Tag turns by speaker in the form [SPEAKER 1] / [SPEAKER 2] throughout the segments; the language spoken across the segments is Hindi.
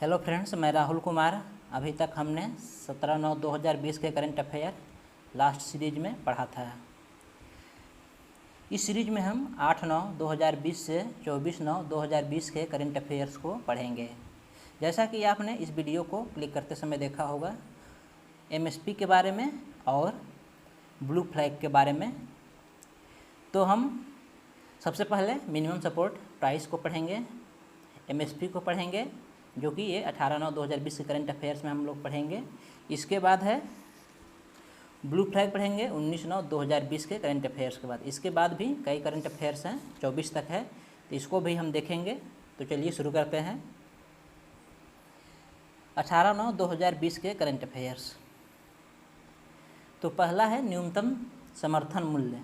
[SPEAKER 1] हेलो फ्रेंड्स, मैं राहुल कुमार। अभी तक हमने 17/9/2020 के करंट अफेयर लास्ट सीरीज में पढ़ा था। इस सीरीज में हम 8/9/2020 से 24/9/2020 के करंट अफेयर्स को पढ़ेंगे। जैसा कि आपने इस वीडियो को क्लिक करते समय देखा होगा, एमएसपी के बारे में और ब्लू फ्लैग के बारे में। तो हम सबसे पहले मिनिमम सपोर्ट प्राइस को पढ़ेंगे, एमएसपी को पढ़ेंगे, जो कि ये 18/9/2020 के करंट अफेयर्स में हम लोग पढ़ेंगे। इसके बाद है ब्लू फ्लैग पढ़ेंगे 19/9/2020 के करंट अफेयर्स के बाद। इसके बाद भी कई करंट अफेयर्स हैं, 24 तक है, तो इसको भी हम देखेंगे। तो चलिए शुरू करते हैं 18/9/2020 के करंट अफेयर्स। तो पहला है न्यूनतम समर्थन मूल्य,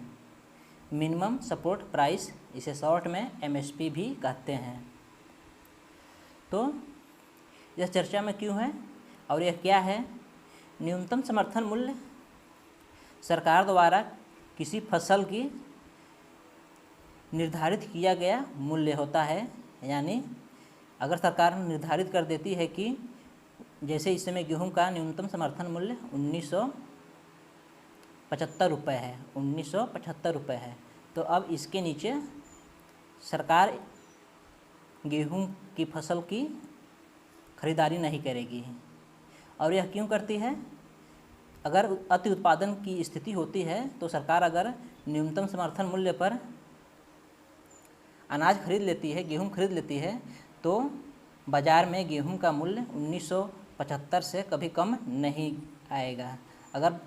[SPEAKER 1] मिनिमम सपोर्ट प्राइस, इसे शॉर्ट में एमएसपी भी कहते हैं। तो यह चर्चा में क्यों है और यह क्या है? न्यूनतम समर्थन मूल्य सरकार द्वारा किसी फसल की निर्धारित किया गया मूल्य होता है। यानी अगर सरकार निर्धारित कर देती है कि जैसे इस समय गेहूं का न्यूनतम समर्थन मूल्य 1975 रुपये है, 1975 रुपये है, तो अब इसके नीचे सरकार गेहूं की फसल की खरीदारी नहीं करेगी। और यह क्यों करती है? अगर अति उत्पादन की स्थिति होती है तो सरकार अगर न्यूनतम समर्थन मूल्य पर अनाज खरीद लेती है, गेहूं खरीद लेती है, तो बाज़ार में गेहूं का मूल्य 1975 से कभी कम नहीं आएगा। अगर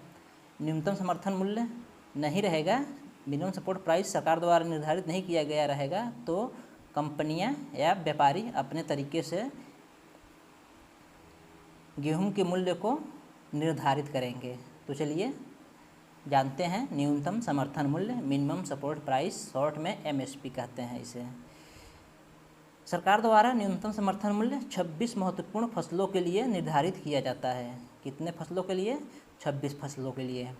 [SPEAKER 1] न्यूनतम समर्थन मूल्य नहीं रहेगा, मिनिमम सपोर्ट प्राइस सरकार द्वारा निर्धारित नहीं किया गया रहेगा, तो कंपनियां या व्यापारी अपने तरीके से गेहूं के मूल्य को निर्धारित करेंगे। तो चलिए जानते हैं न्यूनतम समर्थन मूल्य, मिनिमम सपोर्ट प्राइस, शॉर्ट में एमएसपी कहते हैं इसे। सरकार द्वारा न्यूनतम समर्थन मूल्य 26 महत्वपूर्ण फसलों के लिए निर्धारित किया जाता है। कितने फसलों के लिए? 26 फसलों के लिए।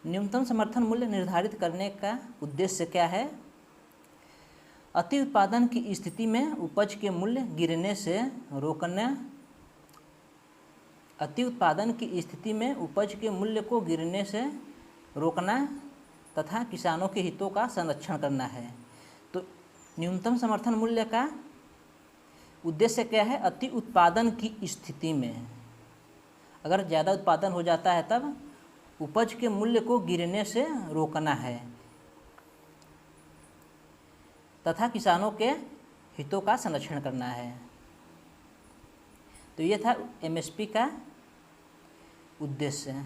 [SPEAKER 1] न्यूनतम समर्थन मूल्य निर्धारित करने का उद्देश्य क्या है? अति उत्पादन की स्थिति में उपज के मूल्य गिरने से रोकना, अति उत्पादन की स्थिति में उपज के मूल्य को गिरने से रोकना तथा किसानों के हितों का संरक्षण करना है। तो न्यूनतम समर्थन मूल्य का उद्देश्य क्या है? अति उत्पादन की स्थिति में अगर ज़्यादा उत्पादन हो जाता है तब उपज के मूल्य को गिरने से रोकना है तथा किसानों के हितों का संरक्षण करना है। तो ये था एमएसपी का उद्देश्य।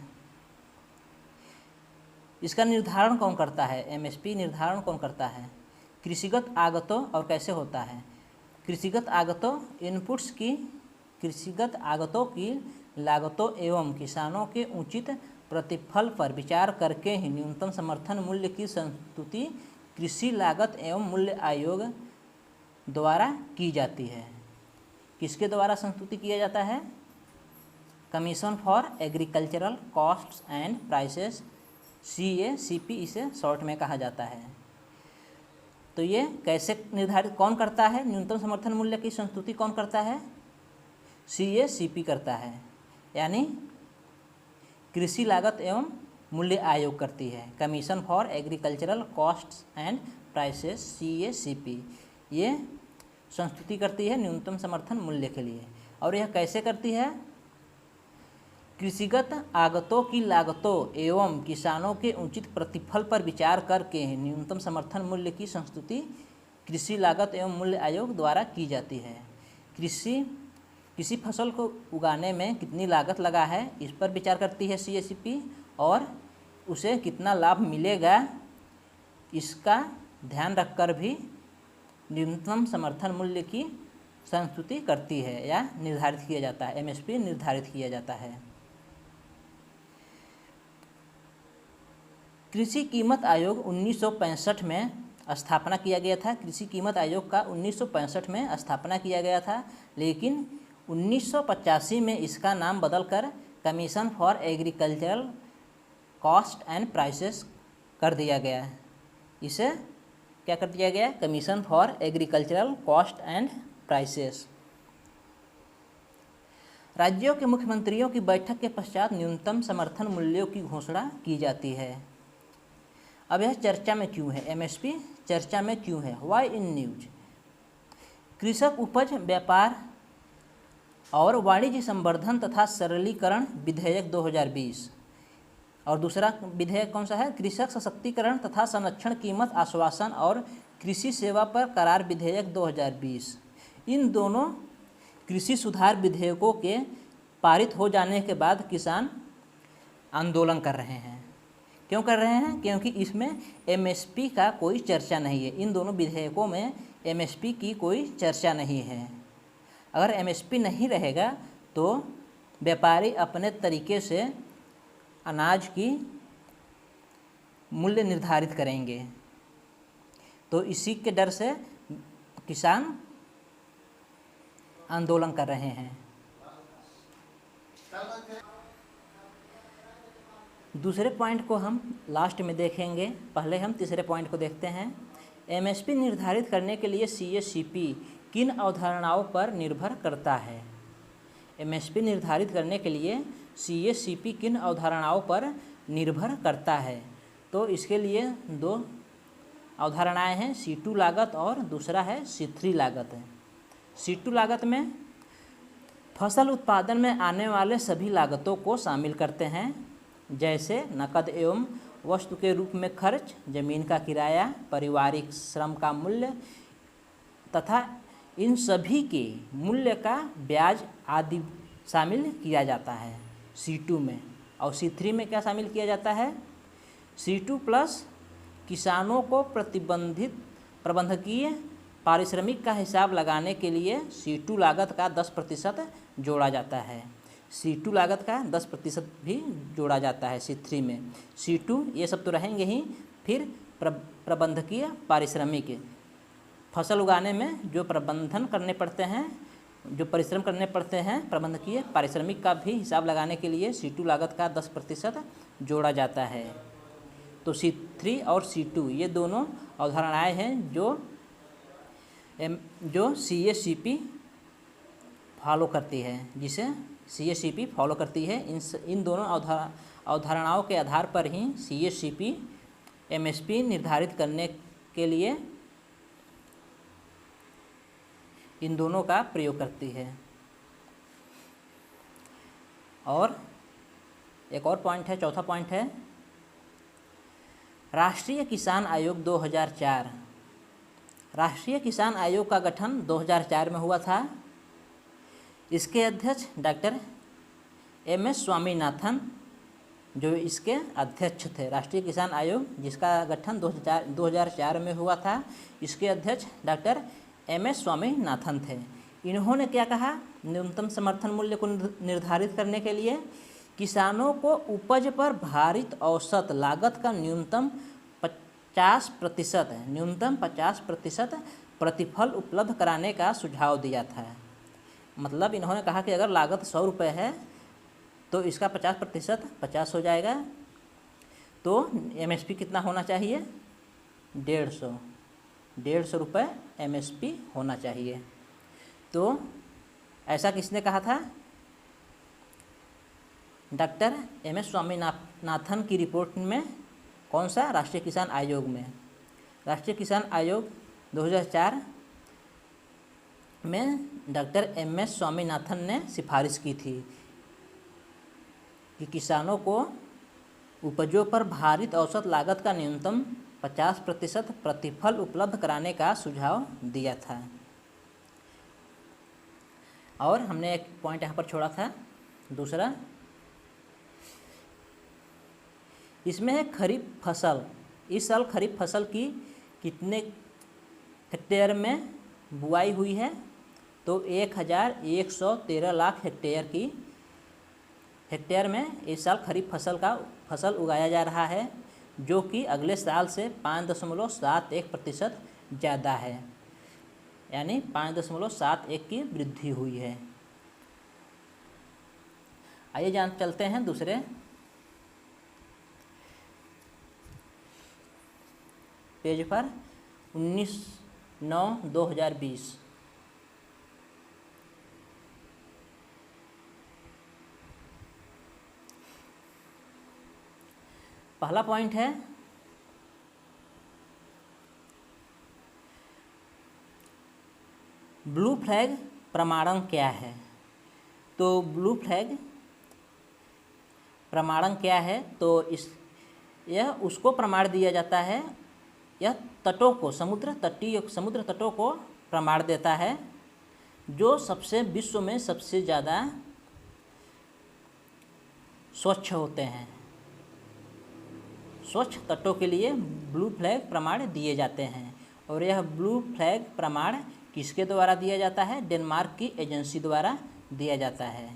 [SPEAKER 1] इसका निर्धारण कौन करता है? एमएसपी निर्धारण कौन करता है? कृषिगत आगतों और कैसे होता है? कृषिगत आगतों इनपुट्स की, कृषिगत आगतों की लागतों एवं किसानों के उचित प्रतिफल पर विचार करके ही न्यूनतम समर्थन मूल्य की संस्तुति कृषि लागत एवं मूल्य आयोग द्वारा की जाती है। किसके द्वारा संस्तुति किया जाता है? Commission for agricultural costs and prices, CACP इसे शॉर्ट में कहा जाता है। तो ये कैसे निर्धारित कौन करता है? न्यूनतम समर्थन मूल्य की संस्तुति कौन करता है? CACP करता है, यानी कृषि लागत एवं मूल्य आयोग करती है। Commission for agricultural costs and prices, CACP, ये संस्तुति करती है न्यूनतम समर्थन मूल्य के लिए। और यह कैसे करती है? कृषिगत आगतों की लागतों एवं किसानों के उचित प्रतिफल पर विचार करके न्यूनतम समर्थन मूल्य की संस्तुति कृषि लागत एवं मूल्य आयोग द्वारा की जाती है। किसी फसल को उगाने में कितनी लागत लगा है, इस पर विचार करती है CACP, और उसे कितना लाभ मिलेगा इसका ध्यान रखकर भी न्यूनतम समर्थन मूल्य की संस्तुति करती है या निर्धारित किया जाता है, एमएसपी निर्धारित किया जाता है। कृषि कीमत आयोग 1965 में स्थापना किया गया था। कृषि कीमत आयोग का 1965 में स्थापना किया गया था, लेकिन 1985 में इसका नाम बदलकर commission for agricultural cost and prices कर दिया गया। इसे क्या कर दिया गया? Commission for agricultural cost and prices. राज्यों के मुख्यमंत्रियों की बैठक के पश्चात न्यूनतम समर्थन मूल्यों की घोषणा की जाती है। अब यह चर्चा में क्यों है? एमएसपी चर्चा में क्यों है? Why in news? कृषक उपज व्यापार और वाणिज्य संवर्धन तथा सरलीकरण विधेयक 2020 और दूसरा विधेयक कौन सा है? कृषक सशक्तिकरण तथा संरक्षण कीमत आश्वासन और कृषि सेवा पर करार विधेयक 2020। इन दोनों कृषि सुधार विधेयकों के पारित हो जाने के बाद किसान आंदोलन कर रहे हैं। क्यों कर रहे हैं? क्योंकि इसमें एमएसपी का कोई चर्चा नहीं है। इन दोनों विधेयकों में एमएसपी की कोई चर्चा नहीं है। अगर एमएसपी नहीं रहेगा तो व्यापारी अपने तरीके से अनाज की मूल्य निर्धारित करेंगे, तो इसी के डर से किसान आंदोलन कर रहे हैं। दूसरे पॉइंट को हम लास्ट में देखेंगे, पहले हम तीसरे पॉइंट को देखते हैं। एमएसपी निर्धारित करने के लिए सीएससीपी किन अवधारणाओं पर निर्भर करता है? एमएसपी निर्धारित करने के लिए सीएससीपी किन अवधारणाओं पर निर्भर करता है? तो इसके लिए दो अवधारणाएं हैं, C2 लागत और दूसरा है C3 लागत है। C2 लागत में फसल उत्पादन में आने वाले सभी लागतों को शामिल करते हैं, जैसे नकद एवं वस्तु के रूप में खर्च, जमीन का किराया, पारिवारिक श्रम का मूल्य तथा इन सभी के मूल्य का ब्याज आदि शामिल किया जाता है C2 में। और C3 में क्या शामिल किया जाता है? C2 प्लस किसानों को प्रबंधकीय पारिश्रमिक का हिसाब लगाने के लिए C2 लागत का 10% जोड़ा जाता है। C2 लागत का 10% भी जोड़ा जाता है C3 में। C2 ये सब तो रहेंगे ही, फिर प्रबंधकीय पारिश्रमिक, फसल उगाने में जो प्रबंधन करने पड़ते हैं, जो परिश्रम करने पड़ते हैं, प्रबंधकीय पारिश्रमिक का भी हिसाब लगाने के लिए C2 लागत का 10% जोड़ा जाता है। तो C3 और C2 ये दोनों अवधारणाएं हैं जो सीएससीपी फॉलो करती है, जिसे सीएससीपी फॉलो करती है। इन दोनों अवधारणाओं के आधार पर ही सीएससीपी एमएसपी निर्धारित करने के लिए इन दोनों का प्रयोग करती है। और एक और पॉइंट है, चौथा पॉइंट है राष्ट्रीय किसान आयोग 2004। राष्ट्रीय किसान आयोग का गठन 2004 में हुआ था। इसके अध्यक्ष डॉक्टर MS स्वामीनाथन जो इसके अध्यक्ष थे। राष्ट्रीय किसान आयोग जिसका गठन 2004 में हुआ था, इसके अध्यक्ष डॉक्टर MS स्वामीनाथन थे। इन्होंने क्या कहा? न्यूनतम समर्थन मूल्य को निर्धारित करने के लिए किसानों को उपज पर भारित औसत लागत का न्यूनतम 50% प्रतिफल उपलब्ध कराने का सुझाव दिया था। मतलब इन्होंने कहा कि अगर लागत 100 रुपये है तो इसका 50% 50 हो जाएगा, तो एमएसपी कितना होना चाहिए? 150 रुपये एमएसपी होना चाहिए। तो ऐसा किसने कहा था? डॉक्टर MS स्वामीनाथन की रिपोर्ट में। कौन सा? राष्ट्रीय किसान आयोग में। राष्ट्रीय किसान आयोग 2004 में डॉक्टर MS स्वामीनाथन ने सिफारिश की थी कि किसानों को उपजों पर भारित औसत लागत का न्यूनतम 50% प्रतिफल उपलब्ध कराने का सुझाव दिया था। और हमने एक पॉइंट यहाँ पर छोड़ा था, दूसरा इसमें है खरीफ फसल। इस साल खरीफ फसल की कितने हेक्टेयर में बुआई हुई है? तो 1113 लाख हेक्टेयर में इस साल खरीफ फसल उगाया जा रहा है, जो कि अगले साल से 5.71% ज़्यादा है, यानी 5.71 की वृद्धि हुई है। आइए चलते हैं दूसरे पेज पर। 19/9/2020 पहला पॉइंट है ब्लू फ्लैग प्रमाणन क्या है। तो ब्लू फ्लैग प्रमाणन क्या है, तो यह उसको प्रमाण दिया जाता है, यह तटों को समुद्र तटों को प्रमाण देता है जो विश्व में सबसे ज़्यादा स्वच्छ होते हैं। स्वच्छ तटों के लिए ब्लू फ्लैग प्रमाण दिए जाते हैं। और यह ब्लू फ्लैग प्रमाण किसके द्वारा दिया जाता है? डेनमार्क की एजेंसी द्वारा दिया जाता है।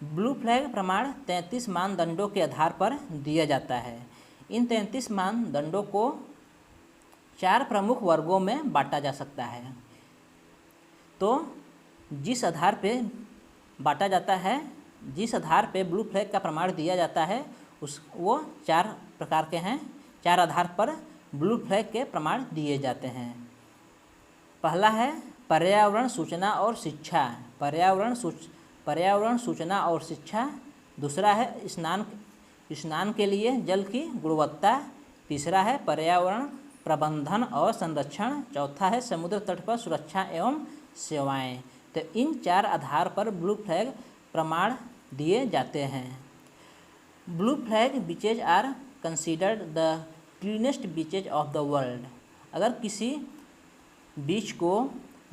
[SPEAKER 1] ब्लू फ्लैग प्रमाण 33 मानदंडों के आधार पर दिया जाता है। इन 33 मानदंडों को 4 प्रमुख वर्गों में बांटा जा सकता है। तो जिस आधार पे ब्लू फ्लैग का प्रमाण दिया जाता है वो 4 प्रकार के हैं। 4 आधार पर ब्लू फ्लैग के प्रमाण दिए जाते हैं। पहला है पर्यावरण सूचना और शिक्षा। पर्यावरण सूचना और शिक्षा। दूसरा है स्नान के लिए जल की गुणवत्ता। तीसरा है पर्यावरण प्रबंधन और संरक्षण। चौथा है समुद्र तट पर सुरक्षा एवं सेवाएं। तो इन 4 आधार पर ब्लू फ्लैग प्रमाण दिए जाते हैं। Blue flag beaches are considered the cleanest beaches of the world. अगर किसी बीच को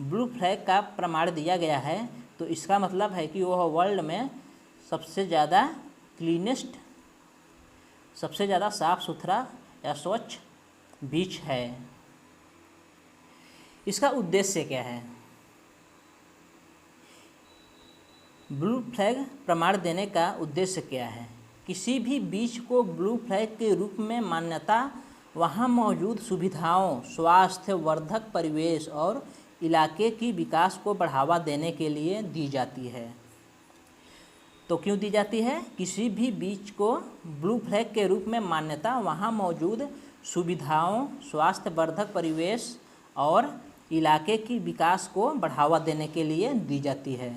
[SPEAKER 1] ब्लू फ्लैग का प्रमाण दिया गया है तो इसका मतलब है कि वह वर्ल्ड में सबसे ज़्यादा क्लीनेस्ट, सबसे ज़्यादा साफ सुथरा या स्वच्छ बीच है। इसका उद्देश्य क्या है? ब्लू फ्लैग प्रमाण देने का उद्देश्य क्या है? किसी भी बीच को ब्लू फ्लैग के रूप में मान्यता वहाँ मौजूद सुविधाओं, स्वास्थ्य वर्धक परिवेश और इलाके की विकास को बढ़ावा देने के लिए दी जाती है। तो क्यों दी जाती है? किसी भी बीच को ब्लू फ्लैग के रूप में मान्यता वहाँ मौजूद सुविधाओं, स्वास्थ्य वर्धक परिवेश और इलाके की विकास को बढ़ावा देने के लिए दी जाती है।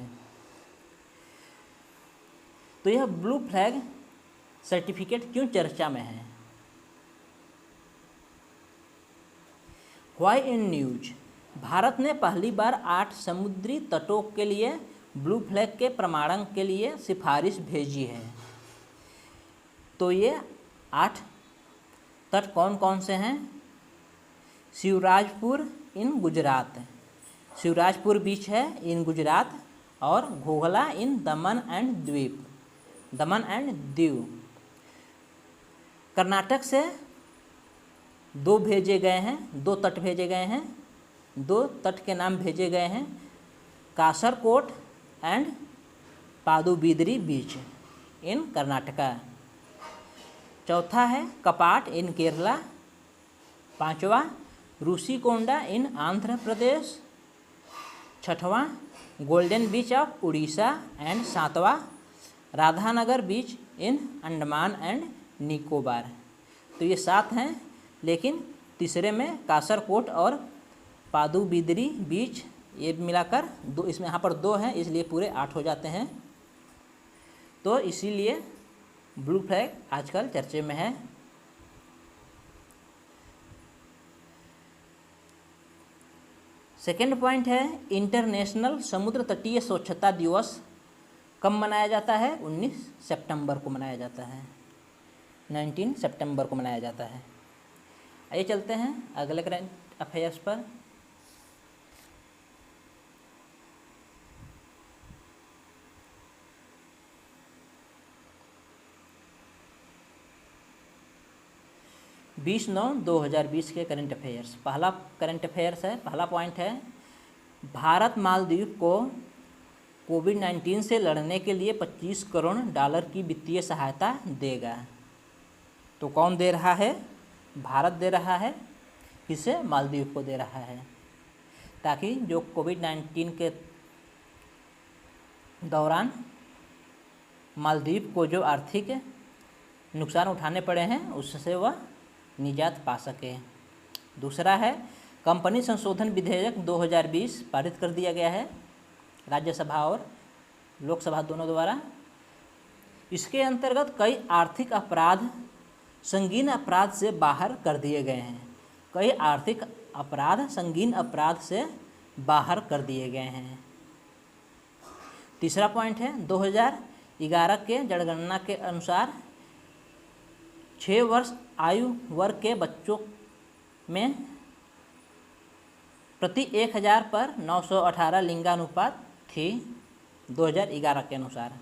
[SPEAKER 1] तो यह ब्लू फ्लैग सर्टिफिकेट क्यों चर्चा में है? Why in news? भारत ने पहली बार 8 समुद्री तटों के लिए ब्लू फ्लैग के प्रमाणन के लिए सिफारिश भेजी है। तो ये 8 तट कौन कौन से हैं? शिवराजपुर इन गुजरात, शिवराजपुर बीच है इन गुजरात, और घोघला इन दमन एंड दीव। कर्नाटक से 2 भेजे गए हैं, 2 तट भेजे गए हैं। 2 तट के नाम भेजे गए हैं, कासरकोट एंड पादुबिद्री बीच इन कर्नाटका। चौथा है कपाट इन केरला। 5वां रूसीकोंडा इन आंध्र प्रदेश। 6वां golden beach of Orissa and 7वां Radhanagar beach in Andaman and Nicobar. तो ये 7 हैं, लेकिन तीसरे में कासरकोट और पादुबिद्री बीच ये मिलाकर 2, इसमें यहाँ पर 2 हैं, इसलिए पूरे 8 हो जाते हैं। तो इसीलिए ब्लू फ्लैग आजकल चर्चे में है। सेकेंड पॉइंट है इंटरनेशनल समुद्र तटीय स्वच्छता दिवस कब मनाया जाता है? 19 सितंबर को मनाया जाता है। 19 सितंबर को मनाया जाता है। आइए चलते हैं अगले करंट अफेयर्स पर। बीस 9/2020 के करंट अफेयर्स। पहला करंट अफेयर्स है, पहला पॉइंट है भारत मालदीव को कोविड-19 से लड़ने के लिए $25 करोड़ की वित्तीय सहायता देगा। तो कौन दे रहा है? भारत दे रहा है। किसे? मालदीव को दे रहा है, ताकि जो कोविड-19 के दौरान मालदीव को जो आर्थिक नुकसान उठाने पड़े हैं उससे वह निजात पा सके। दूसरा है कंपनी संशोधन विधेयक 2020 पारित कर दिया गया है राज्यसभा और लोकसभा दोनों द्वारा। इसके अंतर्गत कई आर्थिक अपराध संगीन अपराध से बाहर कर दिए गए हैं। कई आर्थिक अपराध संगीन अपराध से बाहर कर दिए गए हैं। तीसरा पॉइंट है 2011 के जनगणना के अनुसार 6 वर्ष आयु वर्ग के बच्चों में प्रति 1000 पर 918 लिंगानुपात थी 2011 के अनुसार।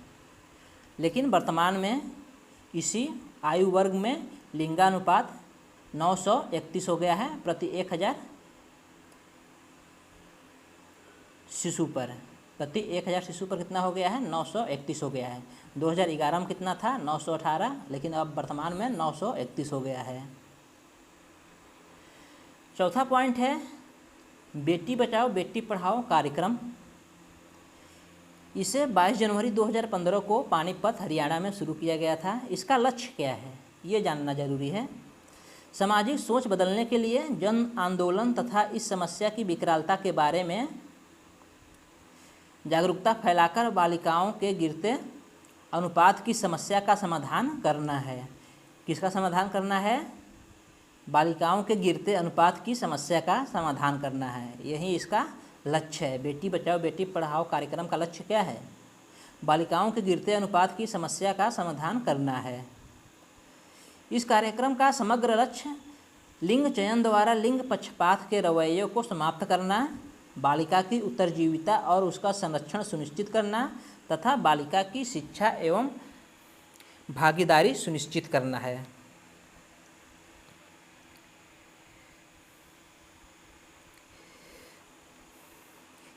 [SPEAKER 1] लेकिन वर्तमान में इसी आयु वर्ग में लिंगानुपात 931 हो गया है प्रति 1000 शिशु पर। प्रति 1000 शिशु पर कितना हो गया है? 931 हो गया है। 2011 में कितना था? 918, लेकिन अब वर्तमान में 931 हो गया है। चौथा पॉइंट है बेटी बचाओ बेटी पढ़ाओ कार्यक्रम। इसे 22 जनवरी 2015 को पानीपत हरियाणा में शुरू किया गया था। इसका लक्ष्य क्या है ये जानना जरूरी है। सामाजिक सोच बदलने के लिए जन आंदोलन तथा इस समस्या की विकरालता के बारे में जागरूकता फैलाकर बालिकाओं के गिरते अनुपात की समस्या का समाधान करना है। किसका समाधान करना है? बालिकाओं के गिरते अनुपात की समस्या का समाधान करना है। यही इसका लक्ष्य है। बेटी बचाओ बेटी पढ़ाओ कार्यक्रम का लक्ष्य क्या है? बालिकाओं के गिरते अनुपात की समस्या का समाधान करना है। इस कार्यक्रम का समग्र लक्ष्य लिंग चयन द्वारा लिंग पक्षपात के रवैयों को समाप्त करना, बालिका की उत्तरजीविता और उसका संरक्षण सुनिश्चित करना तथा बालिका की शिक्षा एवं भागीदारी सुनिश्चित करना है।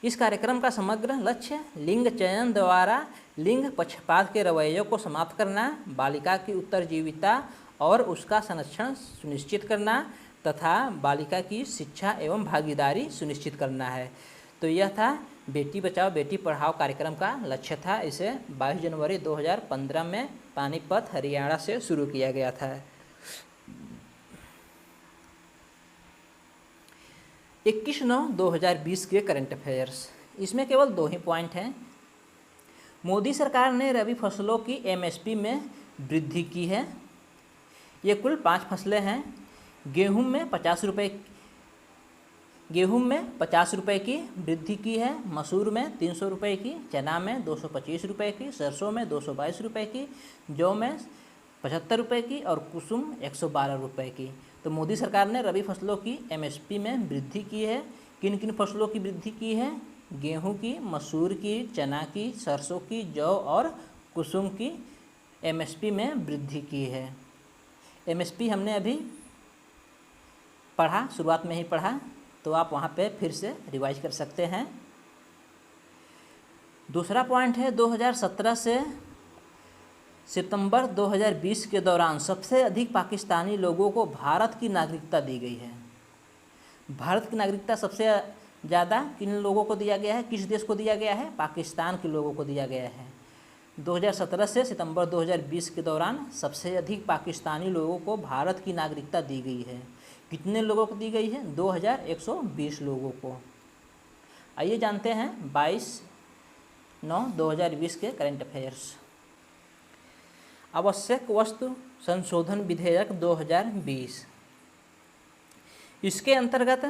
[SPEAKER 1] इस कार्यक्रम का समग्र लक्ष्य लिंग चयन द्वारा लिंग पक्षपात के रवैयों को समाप्त करना, बालिका की उत्तरजीविता और उसका संरक्षण सुनिश्चित करना तथा बालिका की शिक्षा एवं भागीदारी सुनिश्चित करना है। तो यह था बेटी बचाओ बेटी पढ़ाओ कार्यक्रम का लक्ष्य था। इसे 22 जनवरी 2015 में पानीपत हरियाणा से शुरू किया गया था। 21/9/2020 के करंट अफेयर्स। इसमें केवल 2 ही पॉइंट हैं। मोदी सरकार ने रबी फसलों की एमएसपी में वृद्धि की है। ये कुल 5 फसलें हैं। गेहूं में 50 रुपये की वृद्धि की है, मसूर में 300 रुपये की, चना में 225 रुपये की, सरसों में 222 रुपये की, जौ में 75 रुपये की और कुसुम 112 रुपये की। तो मोदी सरकार ने रबी फसलों की एमएसपी में वृद्धि की है। किन किन फसलों की वृद्धि की है? गेहूं की, मसूर की, चना की, सरसों की, जौ और कुसुम की एमएसपी में वृद्धि की है। एमएसपी हमने अभी पढ़ा, शुरुआत में ही पढ़ा, तो आप वहाँ पे फिर से रिवाइज कर सकते हैं। दूसरा पॉइंट है 2017 से सितंबर 2020 के दौरान सबसे अधिक पाकिस्तानी लोगों को भारत की नागरिकता दी गई है। भारत की नागरिकता सबसे ज़्यादा किन लोगों को दिया गया है? किस देश को दिया गया है? पाकिस्तान के लोगों को दिया गया है। 2017 से सितंबर 2020 के दौरान सबसे अधिक पाकिस्तानी लोगों को भारत की नागरिकता दी गई है। कितने लोगों को दी गई है? 2120 लोगों को। आइए जानते हैं 22/9/2020 के करंट अफेयर्स। आवश्यक वस्तु संशोधन विधेयक 2020। इसके अंतर्गत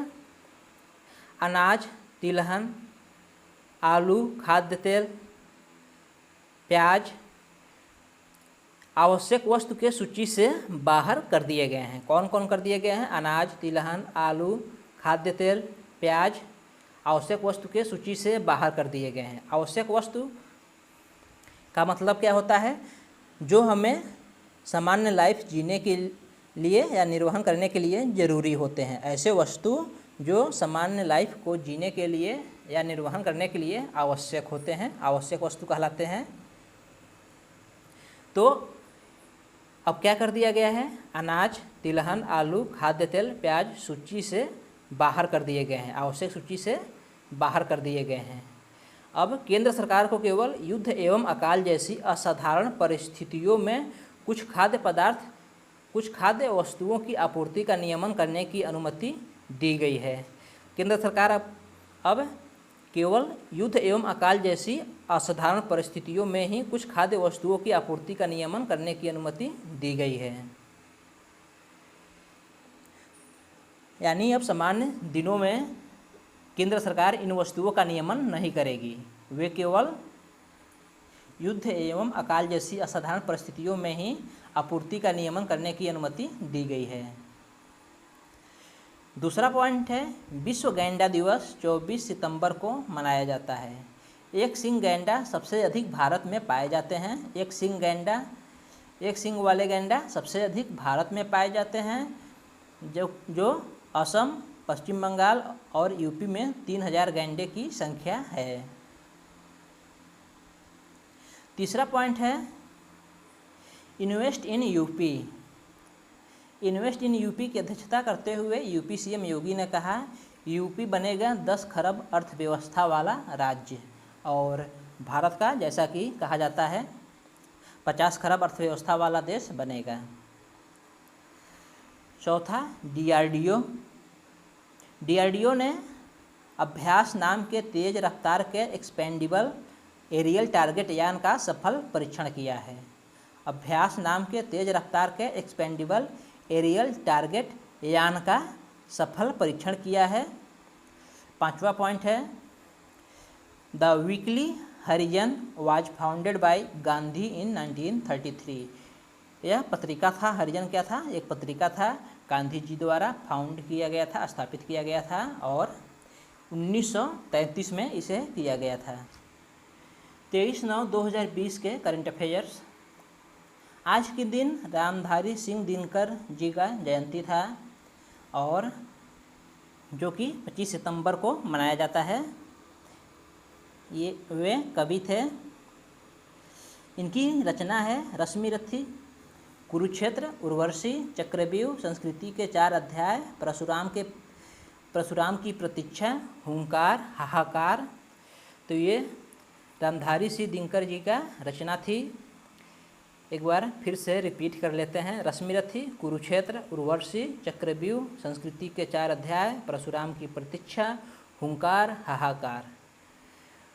[SPEAKER 1] अनाज, तिलहन, आलू, खाद्य तेल, प्याज आवश्यक वस्तु के सूची से बाहर कर दिए गए हैं। कौन कौन कर दिए गए हैं? अनाज, तिलहन, आलू, खाद्य तेल, प्याज आवश्यक वस्तु के सूची से बाहर कर दिए गए हैं। आवश्यक वस्तु का मतलब क्या होता है? जो हमें सामान्य लाइफ जीने के लिए या निर्वहन करने के लिए ज़रूरी होते हैं। ऐसे वस्तु जो सामान्य लाइफ को जीने के लिए या निर्वहन करने के लिए आवश्यक होते हैं, आवश्यक वस्तु कहलाते हैं। तो अब क्या कर दिया गया है? अनाज, तिलहन, आलू, खाद्य तेल, प्याज सूची से बाहर कर दिए गए हैं, आवश्यक सूची से बाहर कर दिए गए हैं। अब केंद्र सरकार को केवल युद्ध एवं अकाल जैसी असाधारण परिस्थितियों में कुछ खाद्य वस्तुओं की आपूर्ति का नियमन करने की अनुमति दी गई है। केंद्र सरकार अब केवल युद्ध एवं अकाल जैसी असाधारण परिस्थितियों में ही कुछ खाद्य वस्तुओं की आपूर्ति का नियमन करने की अनुमति दी गई है। यानी अब सामान्य दिनों में केंद्र सरकार इन वस्तुओं का नियमन नहीं करेगी, वे केवल युद्ध एवं अकाल जैसी असाधारण परिस्थितियों में ही आपूर्ति का नियमन करने की अनुमति दी गई है। दूसरा पॉइंट है, विश्व गैंडा दिवस 24 सितंबर को मनाया जाता है। एक सींग गैंडा सबसे अधिक भारत में पाए जाते हैं। एक सींग वाले गैंडा सबसे अधिक भारत में पाए जाते हैं, जो असम, पश्चिम बंगाल और यूपी में 3000 गैंडे की संख्या है। तीसरा पॉइंट है, invest in UP. Invest in UP की अध्यक्षता करते हुए यूपी सीएम योगी ने कहा, यूपी बनेगा 10 खरब अर्थव्यवस्था वाला राज्य और भारत का, जैसा कि कहा जाता है, 50 खरब अर्थव्यवस्था वाला देश बनेगा। चौथा, डीआरडीओ ने अभ्यास नाम के तेज रफ्तार के एक्सपेंडेबल एरियल टारगेट यान का सफल परीक्षण किया है। अभ्यास नाम के तेज रफ्तार के एक्सपेंडेबल एरियल टारगेट यान का सफल परीक्षण किया है। पांचवा पॉइंट है, the weekly Harijan was founded by Gandhi in 1933। यह पत्रिका था, हरिजन क्या था, एक पत्रिका था, गांधी जी द्वारा फाउंड किया गया था, स्थापित किया गया था और 1933 में इसे किया गया था। 23/9/2020 के करंट अफेयर्स। आज के दिन रामधारी सिंह दिनकर जी का जयंती था और जो कि 25 सितंबर को मनाया जाता है। ये वे कवि थे। इनकी रचना है रश्मिरथी, कुरुक्षेत्र, उर्वशी, चक्रव्यूह, संस्कृति के 4 अध्याय, परशुराम की प्रतीक्षा, हुंकार, हाहाकार। तो ये रामधारी सिंह दिनकर जी का रचना थी। एक बार फिर से रिपीट कर लेते हैं, रश्मिरथी, कुरुक्षेत्र, उर्वशी, चक्रव्यूह, संस्कृति के 4 अध्याय, परशुराम की प्रतीक्षा, हुंकार, हाहाकार।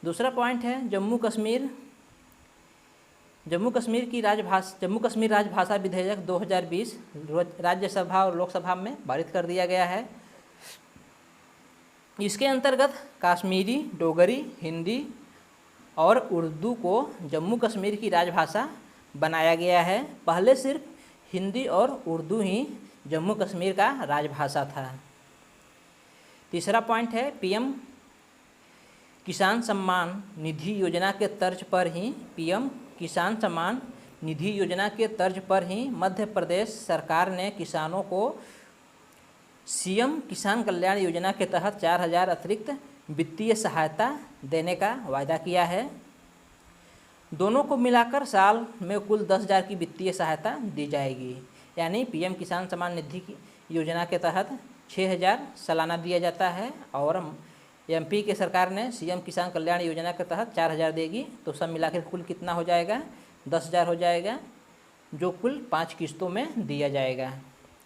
[SPEAKER 1] दूसरा पॉइंट है, जम्मू कश्मीर राजभाषा विधेयक 2020 राज्यसभा और लोकसभा में पारित कर दिया गया है। इसके अंतर्गत कश्मीरी, डोगरी, हिंदी और उर्दू को जम्मू कश्मीर की राजभाषा बनाया गया है। पहले सिर्फ हिंदी और उर्दू ही जम्मू कश्मीर का राजभाषा था। तीसरा पॉइंट है, पीएम किसान सम्मान निधि योजना के तर्ज पर ही मध्य प्रदेश सरकार ने किसानों को सीएम किसान कल्याण योजना के तहत 4000 अतिरिक्त वित्तीय सहायता देने का वायदा किया है। दोनों को मिलाकर साल में कुल 10,000 की वित्तीय सहायता दी जाएगी। यानी पीएम किसान सम्मान निधि की योजना के तहत 6,000 सालाना दिया जाता है और एमपी के सरकार ने सीएम किसान कल्याण योजना के तहत 4,000 देगी। तो सब मिलाकर कुल कितना हो जाएगा, 10,000 हो जाएगा, जो कुल 5 किस्तों में दिया जाएगा।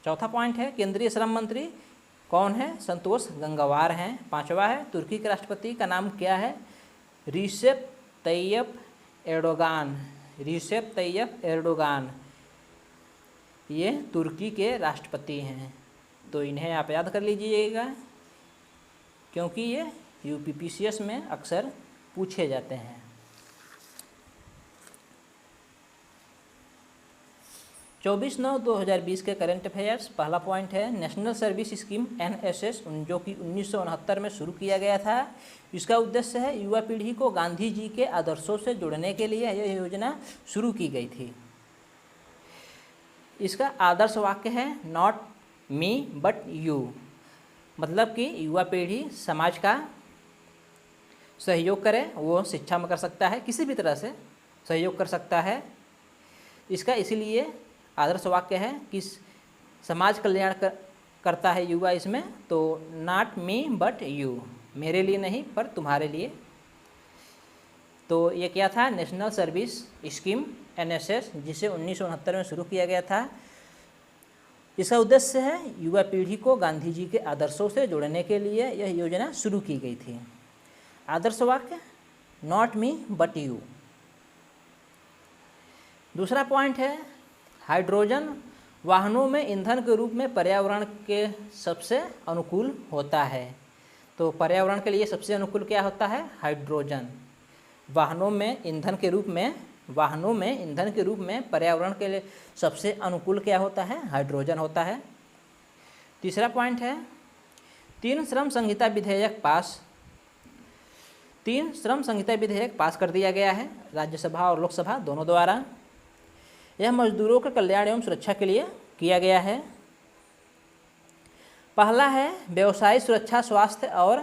[SPEAKER 1] चौथा पॉइंट है, केंद्रीय श्रम मंत्री कौन है, संतोष गंगवार हैं। पांचवा है, तुर्की के राष्ट्रपति का नाम क्या है, रिसेप तैयप एर्डोगान। ये तुर्की के राष्ट्रपति हैं। तो इन्हें आप याद कर लीजिएगा क्योंकि ये यूपीपीसीएस में अक्सर पूछे जाते हैं। 24/9/2020 के करंट अफेयर्स। पहला पॉइंट है, नेशनल सर्विस स्कीम NSS जो कि 1969 में शुरू किया गया था। इसका उद्देश्य है युवा पीढ़ी को गांधी जी के आदर्शों से जोड़ने के लिए यह योजना शुरू की गई थी। इसका आदर्श वाक्य है, नॉट मी बट यू। मतलब कि युवा पीढ़ी समाज का सहयोग करे, वो शिक्षा में कर सकता है, किसी भी तरह से सहयोग कर सकता है। इसका इसीलिए आदर्श वाक्य है कि समाज कल्याण करता है युवा इसमें। तो नॉट मी बट यू, मेरे लिए नहीं पर तुम्हारे लिए। तो ये क्या था, नेशनल सर्विस स्कीम NSS, जिसे 1969 में शुरू किया गया था। इसका उद्देश्य है युवा पीढ़ी को गांधी जी के आदर्शों से जोड़ने के लिए यह योजना शुरू की गई थी। आदर्श वाक्य, नॉट मी बट यू। दूसरा पॉइंट है, हाइड्रोजन वाहनों में ईंधन के रूप में पर्यावरण के सबसे अनुकूल होता है। तो पर्यावरण के लिए सबसे अनुकूल क्या होता है? हाइड्रोजन। वाहनों में ईंधन के रूप में पर्यावरण के लिए सबसे अनुकूल क्या होता है? हाइड्रोजन होता है। तीसरा पॉइंट है 3 श्रम संहिता विधेयक पास कर दिया गया है राज्यसभा और लोकसभा दोनों द्वारा। यह मजदूरों के कल्याण एवं सुरक्षा के लिए किया गया है। पहला है व्यवसायी सुरक्षा, स्वास्थ्य और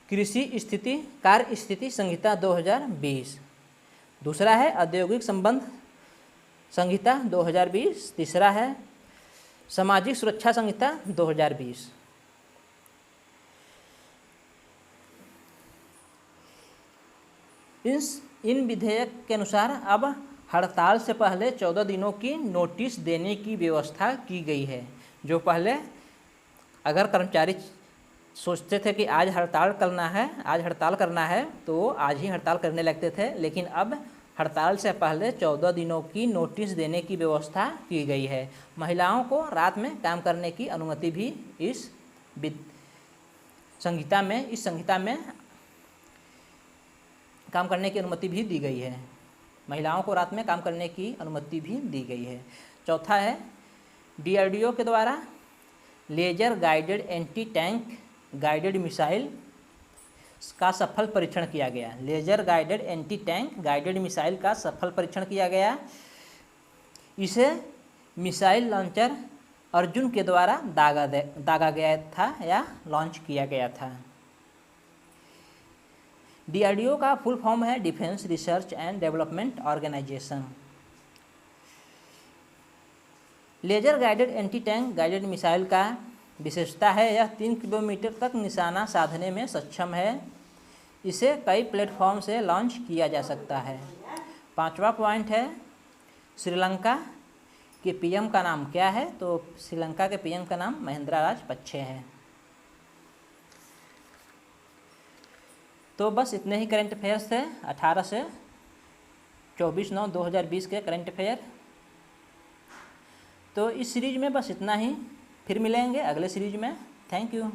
[SPEAKER 1] कार्य स्थिति संहिता 2020। दूसरा है औद्योगिक संबंध संहिता 2020। तीसरा है सामाजिक सुरक्षा संहिता 2020। इन विधेयक के अनुसार अब हड़ताल से पहले 14 दिनों की नोटिस देने की व्यवस्था की गई है। जो पहले अगर कर्मचारी सोचते थे कि आज हड़ताल करना है तो आज ही हड़ताल करने लगते थे, लेकिन अब हड़ताल से पहले 14 दिनों की नोटिस देने की व्यवस्था की गई है। महिलाओं को रात में काम करने की अनुमति भी इस संहिता में काम करने की अनुमति भी दी गई है। महिलाओं को रात में काम करने की अनुमति भी दी गई है। चौथा है DRDO के द्वारा laser guided anti tank guided missile का सफल परीक्षण किया गया। Laser guided anti tank guided missile का सफल परीक्षण किया गया। इसे मिसाइल लॉन्चर अर्जुन के द्वारा दागा गया था या लॉन्च किया गया था। DRDO का फुल फॉर्म है defence research and development organisation. Laser guided anti tank guided missile का विशेषता है यह 3 किलोमीटर तक निशाना साधने में सक्षम है। इसे कई प्लेटफॉर्म से लॉन्च किया जा सकता है। 5वां पॉइंट है श्रीलंका के PM का नाम क्या है? तो श्रीलंका के PM का नाम महिंद्रा राजपक्षे है। तो बस इतने ही करंट अफेयर्स थे 18 से 24/9/2020 के करंट अफेयर। तो इस सीरीज में बस इतना ही, फिर मिलेंगे अगले सीरीज में। Thank you.